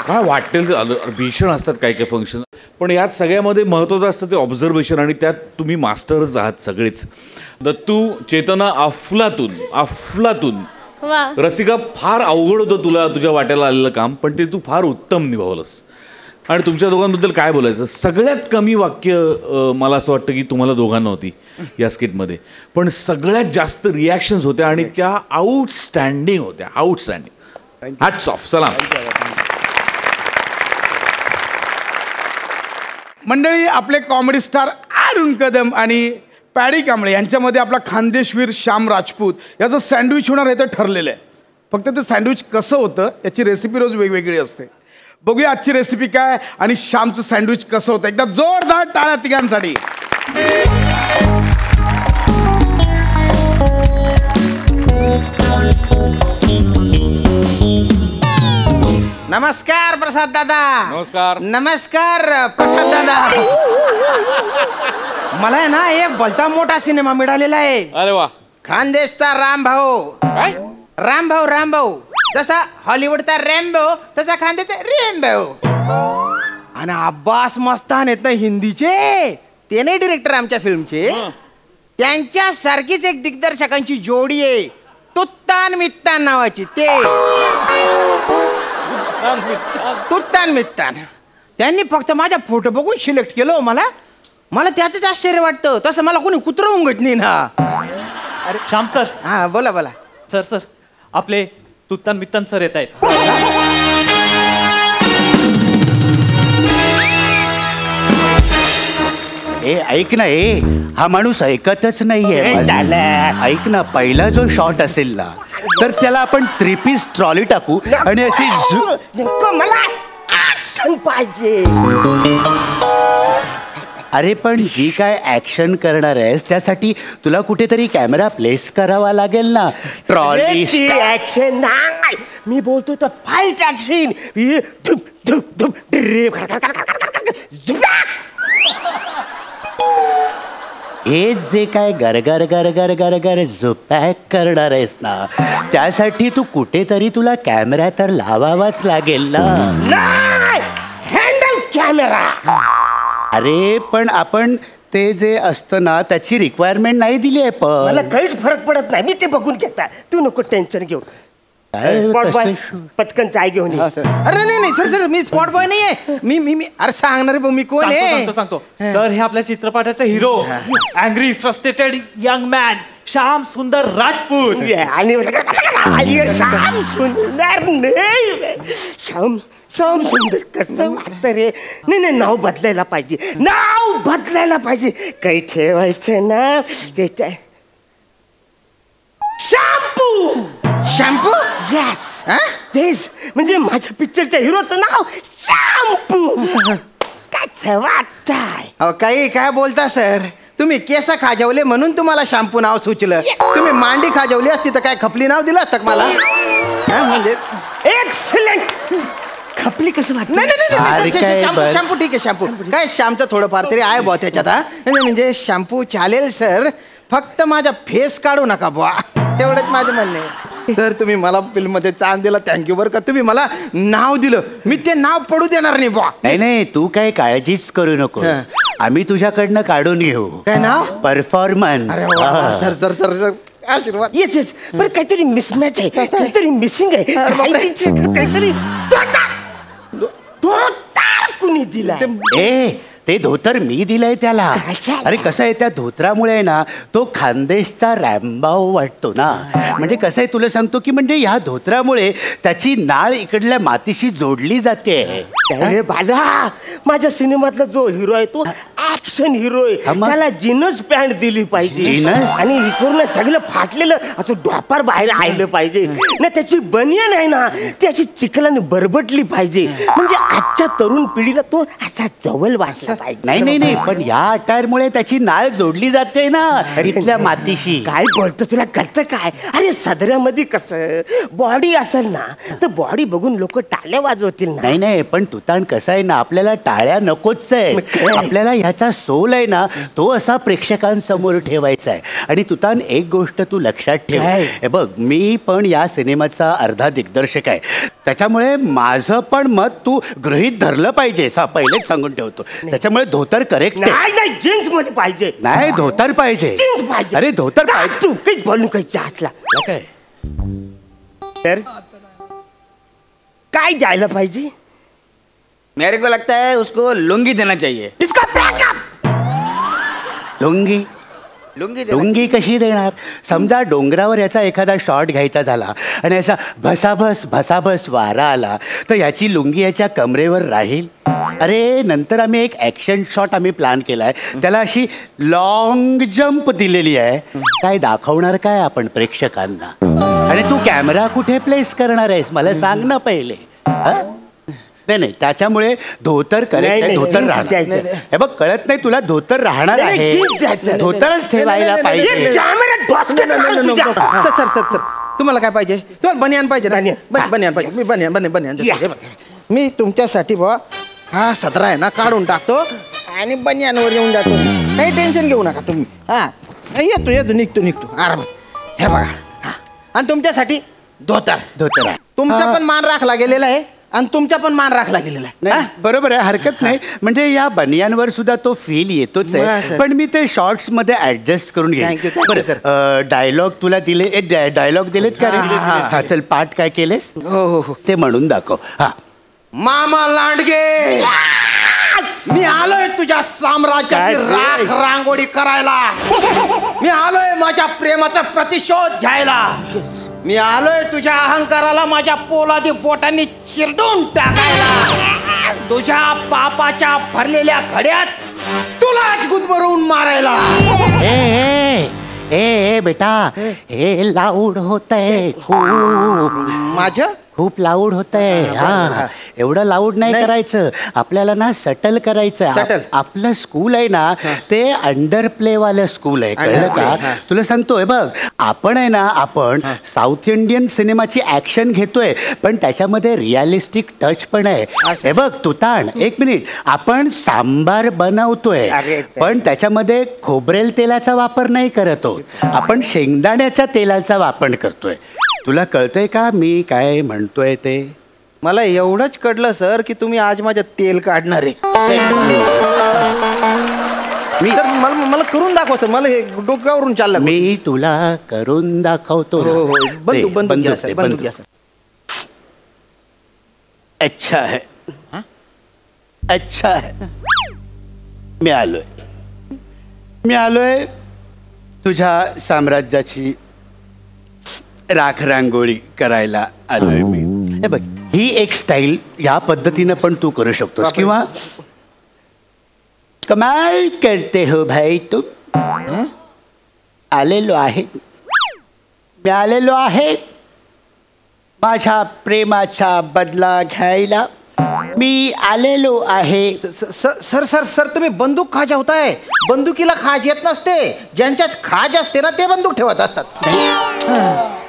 काय वाटेल भीषण असतात काय काय फंक्शन पण यात सगळ्यामध्ये महत्त्वाचं असतं ते ऑब्झर्वेशन, आणि त्यात तुम्ही मास्टर्स आहात सगळेच. दत्तू, चेतना, अफलातून वा. रसिका, फार अवघड होतं तुला तुझ्या वाट्याला आलेलं काम, पण ते तू फार उत्तम निभावलंस. आणि तुमच्या दोघांबद्दल काय बोलायचं? सगळ्यात कमी वाक्य मला असं वाटतं की तुम्हाला दोघांना होती या स्किटमध्ये, पण सगळ्यात जास्त रिॲक्शन्स होत्या आणि त्या आउटस्टँडिंग होत्या. आउटस्टँडिंग. Hats off. सलाम. मंडळी, आपले कॉमेडी स्टार अरुण कदम आणि पॅडी कांबळे यांच्यामध्ये आपला खानदेशवीर श्याम राजपूत याचं सँडविच होणार हे तर ठरलेलं आहे. फक्त ते सँडविच कसं होतं याची रेसिपी रोज वेगवेगळी असते. बघूया आजची रेसिपी काय आणि श्यामचं सँडविच कसं होतं. एकदा जोरदार टाळ्या तिघांसाठी. नमस्कार प्रसाद दादा. नमस्कार. नमस्कार प्रसाद दादा. मला आहे ना एक भलता मोठा सिनेमा मिळालेला आहे. अरे वा. खानदेशचा रामभाऊ. काय? रामभाऊ जसा हॉलिवूडचा रॅम्बो तसा खानदेशचा रेम्बो. आणि अब्बास मस्तान आहेत ना हिंदीचे, ते नाही डिरेक्टर आमच्या फिल्मचे, त्यांच्या सारखीच एक दिग्दर्शकांची जोडी आहे तुत्तान मित्तान नावाची. ते तुत्तान मित्तान त्यांनी फक्त माझा फोटो बघून सिलेक्ट केलं. मला त्याचंच आश्चर्य वाटतं. तसं मला कोणी कुत्रं उंगत नाही ना. अरे श्याम सर. हा बोला. सर आपले तुत्तान मित्तान सर येत आहेत. ऐक ना, हा माणूस ऐकतच नाहीये. ऐक ना, पहिला जो शॉट असेल ना तर त्याला आपण 3 पीस ट्रॉली टाकू आणि अशी मला ऍक्शन पाहिजे. अरे पण जी काय ऍक्शन करणार आहेस त्यासाठी तुला कुठेतरी कॅमेरा प्लेस करावा लागेल ना. ट्रॉली ऍक्शन नाही, मी बोलतो तर फाईट ऍक्शन. हे जे काय गरगर गरगर गरगर जो पॅक करणार आहेस ना त्यासाठी तू कुठेतरी तुला कॅमेरा तर लावावाच लागेल ना. Handle camera. अरे पण आपण ते जे असतं ना त्याची रिक्वायरमेंट नाही दिली आहे. पण मला काहीच फरक पडत नाही, मी ते बघून घेता. तू नको टेन्शन घेऊ. स्पॉट बॉय पटकन चाय घेऊन ये. अरे नाही सर मी स्पॉट बॉय नाही आहे. मी अरे सांगणार मी कोण आहे. सांगतो सर. हे आपल्या चित्रपटाचे hero, angry frustrated young man Shyam सुंदर राजपूत. आणि श्याम सुंदर नाही, श्याम सुंदर कसं वाटतं रे. नाही नाव बदलायला पाहिजे. काही ठेवायचं ना ते शॅम्पू. येस तेच, म्हणजे माझ्या पिक्चरच्या हिरोचं नाव शॅम्पू. काय वाटतंय? काय बोलता सर. तुम्ही केस खाजवले म्हणून तुम्हाला शॅम्पू नाव सुचलं. तुम्ही मांडी खाजवली असती तर काय खपली नाव दिलं असतं मला. म्हणजे एक्सलेंट. खपली कसं वाटतं? नाही शॅम्पू ठीक आहे. शॅम्पू काय श्यामचं थोडंफार तरी आहे बुवा त्याच्यात. म्हणजे शॅम्पू चालेल सर, फक्त माझा फेस काढू नका बुवा, तेवढंच माझं म्हणणं आहे. सर तुम्ही मला फिल्म मध्ये चान्स दिला, थँक्यू. बरं का तुम्ही मला नाव दिलं, मी ते नाव पडू देणार नाही बुवा. नाही तू काही काळजीच करू नको. आम्ही तुझ्याकडनं काढून घेऊ. काय नाव? परफॉर्मन्स. सर आशीर्वाद. येस बरं काहीतरी मिसमॅच आहे, काहीतरी मिसिंग आहे. काहीतरी कुणी दिला? ते धोतर मी दिलंय त्याला. अरे कसं आहे, त्या धोत्रामुळे ना तो खानदेशचा रॅम्बाव वाटतो ना. म्हणजे कसं आहे तुला सांगतो की म्हणजे ह्या धोत्रामुळे त्याची नाळ इकडल्या मातीशी जोडली जाते. अरे बाला, माझ्या सिनेमातला जो हिरो आहे तो ऍक्शन हिरो आहे. त्याला जीन्स पॅन्ट दिली पाहिजे आणि इकडून सगळं फाटलेलं असं डॉपर बाहेर आलं पाहिजे ना. त्याची बनियन आहे ना त्याची चिखलाने बरबटली पाहिजे, म्हणजे आजच्या तरुण पिढीला तो असा जवळ वाटला पाहिजे. नाही पण या अटायरमुळे त्याची नाळ जोडली जाते ना इथल्या मातीशी. काय बोलतो, तुला कळतं काय? अरे सदऱ्यामध्ये कसं बॉडी असेल ना तर बॉडी बघून लोक टाळ्या वाजवतील ना. नाही पण तुतान कसं आहे ना, आपल्याला टाळ्या नकोच आहे. आपल्याला ह्याची सिनेमाचा सोल आहे ना तो असा प्रेक्षकांसमोर ठेवायचा आहे. आणि तुतान एक गोष्ट तू लक्षात ठेव, हे बघ मी पण या सिनेमाचा अर्धा दिग्दर्शक आहे, त्याच्यामुळे माझं पण मत तू गृहीत धरलं पाहिजे, पहिलेच सांगून ठेवतो. त्याच्यामुळे धोतर करेक्ट नाही जीन्स मध्ये पाहिजे. नाही धोतर पाहिजे. जीन्स पाहिजे. अरे धोतर पाहिजे. तू काहीच बोलू काही हातला काय तर काय द्यायला पाहिजे? मेरे को लगता है उसको लुंगी देना चाहिए. इसका बैकअप. लुंगी लुंगी कशी देणार? समजा डोंगरावर याचा एखादा शॉट घ्यायचा झाला आणि असा भसाभस वारा आला तर याची लुंगी याच्या कमरेवर राहील? अरे नंतर आम्ही एक ॲक्शन शॉट आम्ही प्लॅन केलाय, त्याला अशी लॉंग जंप दिलेली आहे. काय दाखवणार काय आपण प्रेक्षकांना? आणि तू कॅमेरा कुठे प्लेस करणार आहेस मला सांग ना पहिले. नाही त्याच्यामुळे धोतर करेक्ट आहे, धोतर राहणार. हे बघ कळत नाही तुला, धोतर राहणार आहे, धोतरच ठेवायला पाहिजे. सर तुम्हाला काय पाहिजे? तुम्हाला बनियान पाहिजे? बनियान पाहिजे. मी बनियान मी तुमच्यासाठी बाबा हा सदरा आहे ना काढून टाकतो आणि बनियानवर येऊन जातो. काही टेन्शन घेऊ नका तुम्ही. हा येतो निघतो आरामात. हे बघा आणि तुमच्यासाठी धोतर तुमचा पण मान राखला गेलेला आहे आणि तुमचा पण मान राखला गेलेला आहे. बरोबर आहे, हरकत नाही. म्हणजे या बनियानवर सुद्धा तो फील येतोच आहे, पण मी ते शॉर्ट्स मध्ये ऍडजस्ट करून घेईन. डायलॉग तुला दिले, डायलॉग दिलेत का रे? हा चल पाठ काय केलेस हो ते म्हणून दाखव. हा मामा लांडगे मी आलोय तुझ्या साम्राज्याची राख रांगोळी करायला. मी आलोय माझ्या प्रेमाचा प्रतिशोध घ्यायला. मी आलोय तुझ्या अहंकाराला माझ्या पोलादी बोटांनी चिरडून टाकायला. तुझ्या पापाच्या भरलेल्या खड्यात तुलाच गुदमरून मारायला. ए बेटा हे लाऊड होतंय माझं खूप लाऊड होतंय. हा एवढं लाऊड नाही करायचं, आपल्याला ना सटल करायचं. आपलं स्कूल आहे ना ते अंडर प्ले वालं स्कूल आहे, कळलं का? तुला सांगतोय बघ आपण आहे ना आपण साऊथ इंडियन सिनेमाची ऍक्शन घेतोय पण त्याच्यामध्ये रिअलिस्टिक टच पण आहे. हे बघ तुताण एक मिनिट, आपण सांबार बनवतोय पण त्याच्यामध्ये खोबरेल तेलाचा वापर नाही करतो, आपण शेंगदाण्याच्या तेलाचा वापर करतोय. तुला कळतंय का मी काय म्हणतोय ते? मला एवढंच कळलं सर की तुम्ही आज माझं तेल काढणार आहे. मी सर मला करून दाखव सर, मला हे डोक्यावरून चाललं. मी तुला करून दाखवतो. बंदूक घ्या सर. अच्छा है मी आलोय तुझ्या साम्राज्याची राख रांगोळी करायला आलोय मी. हे बघ ही एक स्टाईल या पद्धतीनं पण तू करू शकतोस किंवा कमाल करते हो भाई तुम. आलेलो आहे माझ्या प्रेमाचा बदला घ्यायला. मी आलेलो आहे. सर तुम्ही बंदूक खाज होताय. बंदुकीला खाज येत नसते, ज्यांच्यात खाज असते ना ते बंदूक ठेवत असतात.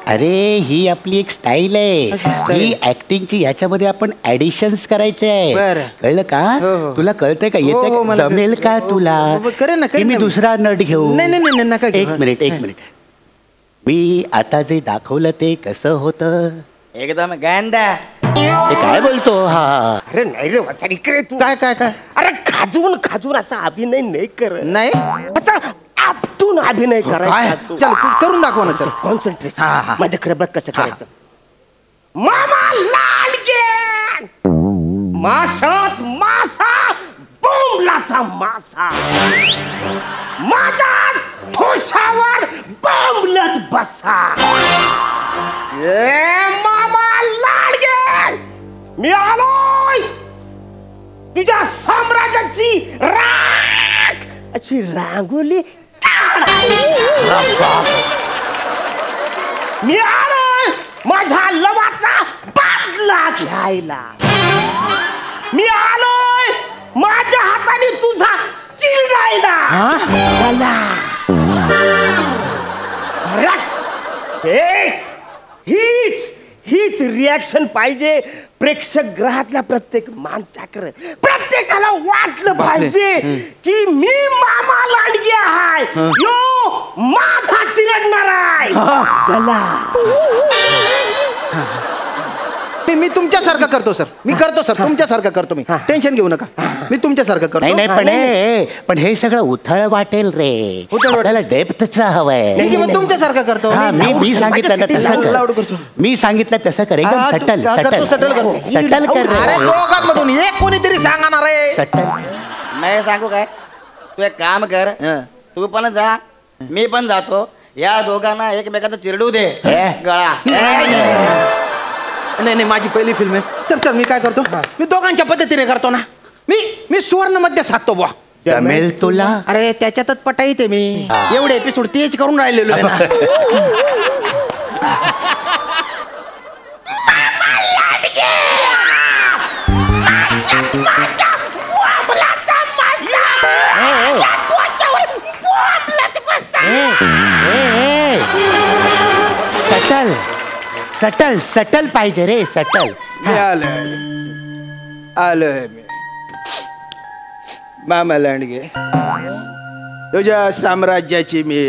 अरे ही आपली एक स्टाईल आहे, ही ऍक्टिंगची. याच्यामध्ये आपण ऍडिशन्स करायचे आहे, कळलं का? तुला कळतंय का? येते जमेल का तुला? मी दुसरा नट घेऊ? नाही. एक मिनिट मी आता जे दाखवलं ते कसं होतं? एकदम गंदा. ते काय बोलतो? हा अरे नाही रे वाचारी इकडे तू. काय अरे खाजून असा अभिनय नाही कर. नाही असा आपटून अभिनय करायचा. चल करून दाखव ना सर. कॉन्सन्ट्रेट. माझ्याकडे बघ कसं करायचं. मामा लांडगे माशात मासा बोंबलाचा मासा माझ्या ठोशावर बोंबलत बसा. मामा लांडगे मी आलोय तुझ्या साम्राज्याची राख अशी रांगोली. मी आलोय माझ्या लवाचा बदला घ्यायला. मी आलोय माझ्या हाताने तुझा चिरडायला. हीच रिॲक्शन पाहिजे प्रेक्षक ग्रहातल्या प्रत्येक माणसाकर प्रत्येकाला वाटलं पाहिजे की मी मामा लांडगे आहे, यो माझा चिरडणार आहे. मी तुमच्यासारखं करतो सर, मी करतो सर, तुमच्यासारखं करतो मी. टेन्शन घेऊ नका, मी तुमच्यासारखं करतो. नाही पण हे सगळं उथळ वाटेल रे. आपल्याला डेप्थच हवंय. तुमच्यासारखं करतो. मी सांगितलं ना तसं कर. मी सांगितलं तसं कर. एकदम सटल सटल सटल कर. दोघांमधून एक कोणीतरी सांगणार आहे. सटल. मी सांगू काय, तू एक काम कर, तू पण जा, मी पण जातो. या दोघांना एकमेकाचा चिरडू दे गळा. नाही माझी पहिली फिल्म आहे सर. सर मी काय करतो, मी दोघांच्या पद्धतीने करतो ना. मी सुवर्ण मध्ये साधतो बुवा. जमेल तुला? अरे त्याच्यातच पटाईत आहे मी. एवढे एपिसोड तेच करून राहिलेलो आहे ना. सटल सटल सटल पाहिजे रे. सटल. आलोय मी मामा लांडगे, तुझ्या साम्राज्याची मी.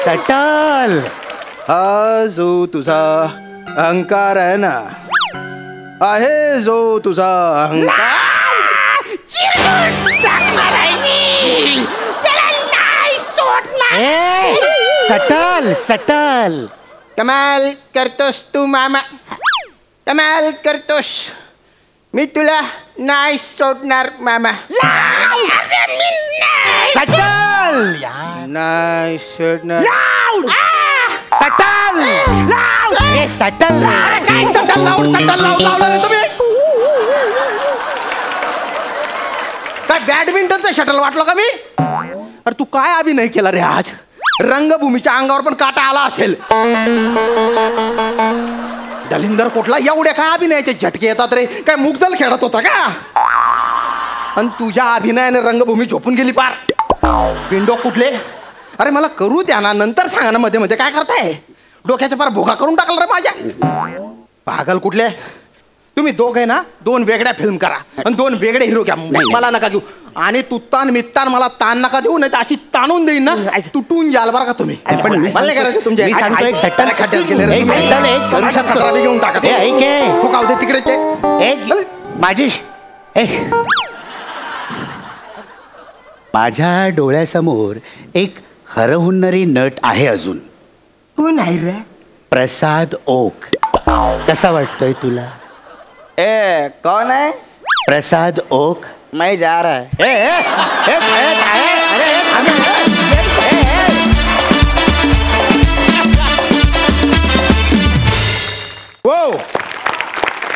सटल. हा जो तुझा अहंकार आहे ना, आहे जो तुझा अहंकार, सटल सटल. कमाल करतोस तू मामा, कमाल करतोस. मी तुला नाही सोडणार मामा. सटल. नाही सोडणार. सटल. सटल. काय सटल लावलं रे तुम्ही? काय बॅडमिंटनचं शटल वाटलं का मी? अरे तू काय अभिनय केला रे आज? रंगभूमीच्या अंगावर पण काटा आला असेल. दलिंदर कोटला एवढ्या काय अभिनयाचे झटके येतात रे? काय मुगदल खेळत होता का? आणि तुझ्या अभिनयाने रंगभूमी झोपून गेली पार. पिंडो कुठले? अरे मला करू द्या ना, नंतर सांगा ना. मध्ये मध्ये काय करताय? डोक्याच्या पार भोगा करून टाकला रे माझ्या. पागल कुठले? तुम्ही दोघे ना दोन वेगळ्या फिल्म करा आणि दोन वेगळे हिरो घ्या. मला नका घेऊ. आणि तुत्तान मित्तान मला ताण नका देऊ, नाही तर अशी ताणून देईन ना, तुटून जाल बरं का तुम्ही. पण मला नाही करायचं तुमच्या. मी सांगतो एक सटल खड्ड्यात गेले रे. घेऊन टाका. फुकाव दे तिकडे ते. माझी माझ्या डोळ्यासमोर एक हरहुन्नरी नट आहे अजून. कोण आहे रे? प्रसाद ओक. कसा वाटतोय तुला? कौन है? प्रसाद ओक. मैं जा रहा है.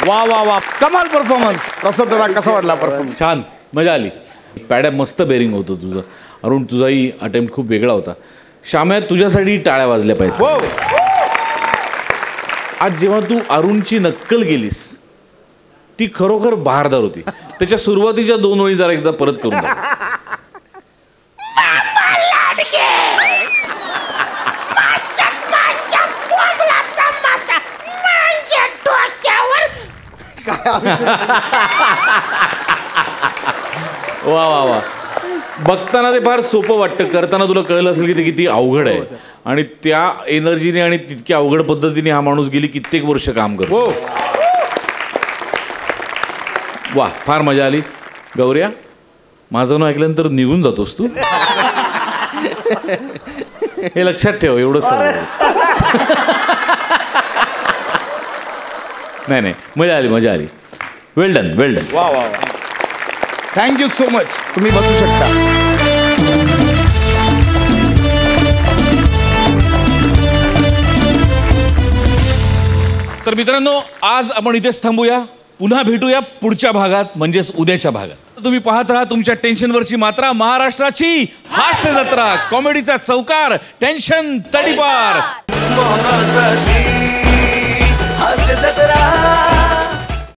वा वा वा, कमाल परफॉर्मन्स. प्रसादला कसा वाटला परफॉर्मन्स? छान, मजा आली. पॅड्या मस्त बेरिंग होतं तुझं. अरुण तुझाही अटेम्प्ट खूप वेगळा होता. श्याम्या तुझ्यासाठी टाळ्या वाजल्या पाहिजे. आज जेव्हा तू अरुणची नक्कल केलीस ती खरोखर बहारदार होती. त्याच्या सुरुवातीच्या 2 ओळी जरा एकदा परत करून द्या. वा वा वा. बघताना ते फार सोपं वाटतं, करताना तुला कळलं असेल की ते किती अवघड आहे. आणि त्या एनर्जीने आणि तितक्या अवघड पद्धतीने हा माणूस गेली कित्येक वर्ष काम करतो. वा, फार मजा आली. गौऱ्या, माझं नाव ऐकल्यानंतर निघून जातोस तू? हे लक्षात ठेव. एवढं नाही, मजा आली, मजा आली. वेल डन, वेल डन. वा वा वा, थँक्यू सो मच. तुम्ही बसू शकता. तर मित्रांनो, आज आपण इथेच थांबूया. पुन्हा भेटूया पुढच्या भागात, म्हणजेच उद्याच्या भागात. तुम्ही पाहत राहा तुमच्या टेन्शनवरची मात्रा, महाराष्ट्राची हास्य जत्रा, कॉमेडीचा चौकार, टेन्शन तडीपार. हास्य जत्रा.